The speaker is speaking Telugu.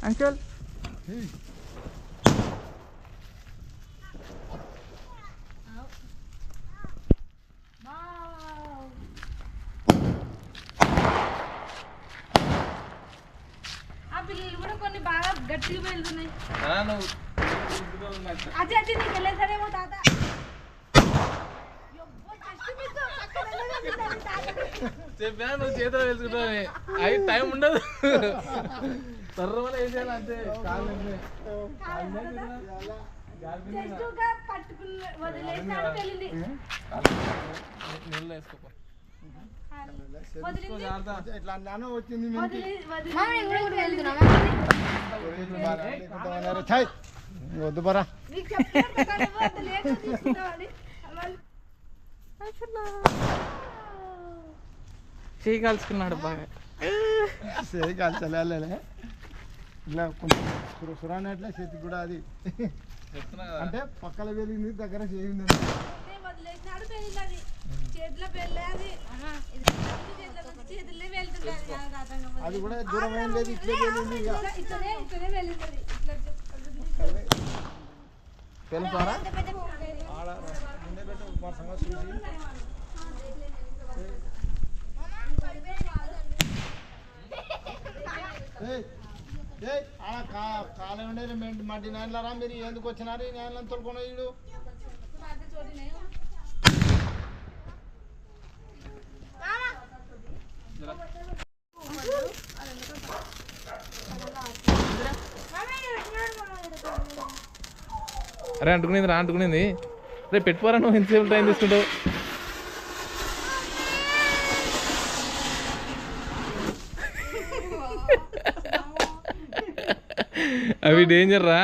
अंकल కొన్ని బాగా గట్టిగా వెళ్తున్నాయి అదే అదే నీకు వెళ్ళేసరేమో తాత చెప్పా నువ్వు చేతిలో వేసుకుంటావు అవి టైం ఉండదు తర్రమల వేసేయాలి అంతే నీళ్ళు వేసుకోపో ఇట్లా నాన్న వచ్చింది వద్దు పరా చేయి కాల్చుకున్నాడు బాగా చేయి కాల్చలే ఇలా కొంచెం సురానట్లే చేతి కూడా అది అంటే పక్కన వెళ్ళింది దగ్గర చేయింది అది కూడా దూరమైన లేదు ఇట్లే వెళ్ళింది తెలుసారా ముందే పెట్టు మా సంగతి చూసి కాలం ఉండే మట్టి నాయనలారా మీరు ఎందుకు వచ్చినారు ఈ నాయనలను తోలుకొని వీడు అరే అంటుకునేది రా అంటుకునేది రేపు పెట్టుకోరా నువ్వు ఎంతసేపు టైం తీసుకుంటావు అవి డేంజర్ రా